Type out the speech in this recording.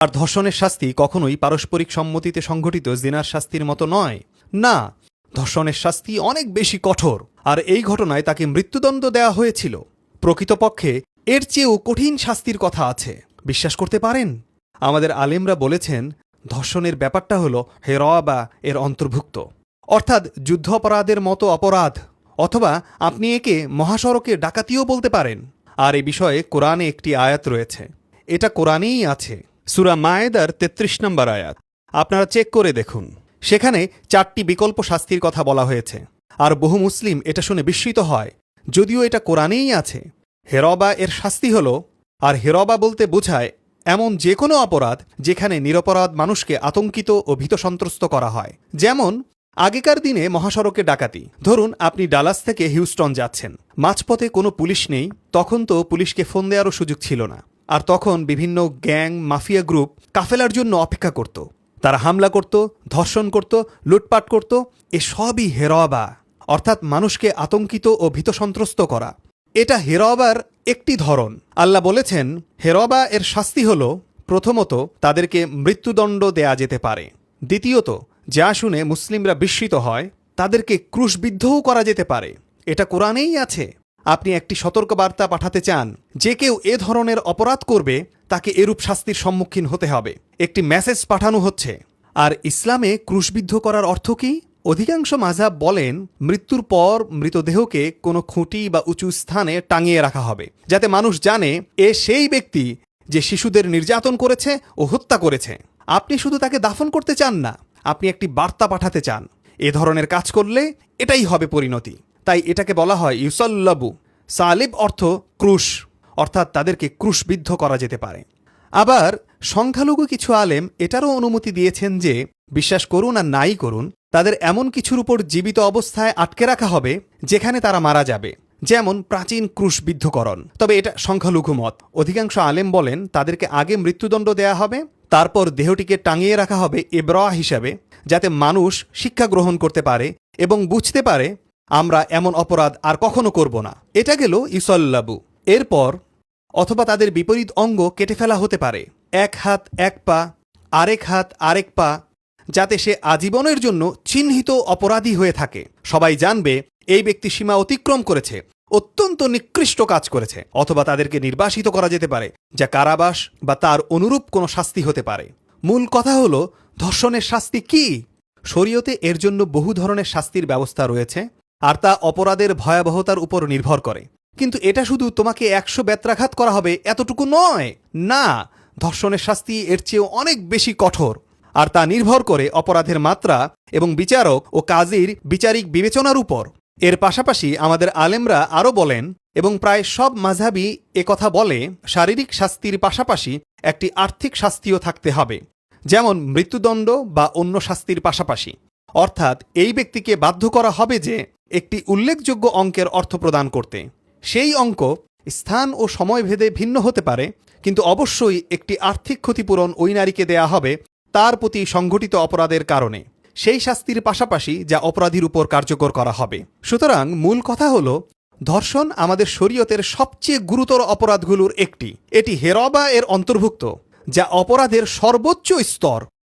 আর ধর্ষণের শাস্তি কখনোই পারস্পরিক সম্মতিতে সংঘটিত জিনার শাস্তির মতো নয়। না, ধর্ষণের শাস্তি অনেক বেশি কঠোর, আর এই ঘটনায় তাকে মৃত্যুদণ্ড দেওয়া হয়েছিল। প্রকৃতপক্ষে এর চেয়েও কঠিন শাস্তির কথা আছে, বিশ্বাস করতে পারেন? আমাদের আলেমরা বলেছেন ধর্ষণের ব্যাপারটা হলো হেরওয়াবা এর অন্তর্ভুক্ত, অর্থাৎ যুদ্ধ অপরাধের মতো অপরাধ, অথবা আপনি একে মহাসড়কে ডাকাতিও বলতে পারেন। আর এ বিষয়ে কোরআনে একটি আয়াত রয়েছে, এটা কোরআনেই আছে, সূরা মায়েদার ৩৩ নম্বর আয়াত। আপনারা চেক করে দেখুন, সেখানে 4টি বিকল্প শাস্তির কথা বলা হয়েছে। আর বহু মুসলিম এটা শুনে বিস্মিত হয়, যদিও এটা কোরআনেই আছে। হেরওয়াবা এর শাস্তি হল, আর হেরওয়াবা বলতে বোঝায় এমন যে কোনো অপরাধ যেখানে নিরপরাধ মানুষকে আতঙ্কিত ও ভীত সন্ত্রস্ত করা হয়। যেমন আগেকার দিনে মহাসড়কে ডাকাতি। ধরুন আপনি ডালাস থেকে হিউস্টন যাচ্ছেন, মাঝপথে কোনো পুলিশ নেই, তখন তো পুলিশকে ফোন দেওয়ারও সুযোগ ছিল না। আর তখন বিভিন্ন গ্যাং মাফিয়া গ্রুপ কাফেলার জন্য অপেক্ষা করত, তারা হামলা করত, ধর্ষণ করত, লুটপাট করত। এসবই হেরওয়াবা, অর্থাৎ মানুষকে আতঙ্কিত ও ভীত সন্ত্রস্ত করা। এটা হেরওয়াবার একটি ধরন। আল্লাহ বলেছেন হেরওয়াবা এর শাস্তি হল, প্রথমত তাদেরকে মৃত্যুদণ্ড দেয়া যেতে পারে। দ্বিতীয়ত, যা শুনে মুসলিমরা বিস্মিত হয়, তাদেরকে ক্রুশবিদ্ধও করা যেতে পারে। এটা কোরআনেই আছে। আপনি একটি সতর্কবার্তা পাঠাতে চান, যে কেউ এ ধরনের অপরাধ করবে তাকে এরূপ শাস্তির সম্মুখীন হতে হবে, একটি মেসেজ পাঠানো হচ্ছে। আর ইসলামে ক্রুশবিদ্ধ করার অর্থ কি? অধিকাংশ মাযহাব বলেন মৃত্যুর পর মৃতদেহকে কোনো খুঁটি বা উঁচু স্থানে টাঙিয়ে রাখা হবে, যাতে মানুষ জানে এ সেই ব্যক্তি যে শিশুদের নির্যাতন করেছে ও হত্যা করেছে। আপনি শুধু তাকে দাফন করতে চান না, আপনি একটি বার্তা পাঠাতে চান, এ ধরনের কাজ করলে এটাই হবে পরিণতি। তাই এটাকে বলা হয় ইউসাল্লাবু। সালিব অর্থ ক্রুশ, অর্থাৎ তাদেরকে ক্রুশবিদ্ধ করা যেতে পারে। আবার সংখ্যালঘু কিছু আলেম এটারও অনুমতি দিয়েছেন যে বিশ্বাস করুন আর নাই করুন, তাদের এমন কিছুর উপর জীবিত অবস্থায় আটকে রাখা হবে যেখানে তারা মারা যাবে, যেমন প্রাচীন ক্রুশবিদ্ধকরণ। তবে এটা সংখ্যালঘু মত। অধিকাংশ আলেম বলেন তাদেরকে আগে মৃত্যুদণ্ড দেয়া হবে, তারপর দেহটিকে টাঙিয়ে রাখা হবে ইবরা হিসাবে, যাতে মানুষ শিক্ষা গ্রহণ করতে পারে এবং বুঝতে পারে আমরা এমন অপরাধ আর কখনো করব না। এটা গেল ইউসাল্লাবু। এরপর অথবা তাদের বিপরীত অঙ্গ কেটে ফেলা হতে পারে, এক হাত এক পা, আরেক হাত আরেক পা, যাতে সে আজীবনের জন্য চিহ্নিত অপরাধী হয়ে থাকে। সবাই জানবে এই ব্যক্তি সীমা অতিক্রম করেছে, অত্যন্ত নিকৃষ্ট কাজ করেছে। অথবা তাদেরকে নির্বাসিত করা যেতে পারে, যা কারাবাস বা তার অনুরূপ কোনো শাস্তি হতে পারে। মূল কথা হলো ধর্ষণের শাস্তি কি? শরীয়তে এর জন্য বহু ধরনের শাস্তির ব্যবস্থা রয়েছে, আর তা অপরাধের ভয়াবহতার উপর নির্ভর করে। কিন্তু এটা শুধু তোমাকে 100 বেত্রাঘাত করা হবে এতটুকু নয়। না, ধর্ষণের শাস্তি এর চেয়েও অনেক বেশি কঠোর, আর তা নির্ভর করে অপরাধের মাত্রা এবং বিচারক ও কাজীর বিচারিক বিবেচনার উপর। এর পাশাপাশি আমাদের আলেমরা আরও বলেন, এবং প্রায় সব মাযহাবই একথা বলে, শারীরিক শাস্তির পাশাপাশি একটি আর্থিক শাস্তিও থাকতে হবে, যেমন মৃত্যুদণ্ড বা অন্য শাস্তির পাশাপাশি। অর্থাৎ এই ব্যক্তিকে বাধ্য করা হবে যে একটি উল্লেখযোগ্য অঙ্কের অর্থ প্রদান করতে। সেই অঙ্ক স্থান ও সময় ভেদে ভিন্ন হতে পারে, কিন্তু অবশ্যই একটি আর্থিক ক্ষতিপূরণ ওই নারীকে দেয়া হবে তার প্রতি সংঘটিত অপরাধের কারণে, সেই শাস্তির পাশাপাশি যা অপরাধীর উপর কার্যকর করা হবে। সুতরাং মূল কথা হল, ধর্ষণ আমাদের শরীয়তের সবচেয়ে গুরুতর অপরাধগুলোর একটি। এটি হেরওয়াবা এর অন্তর্ভুক্ত, যা অপরাধের সর্বোচ্চ স্তর।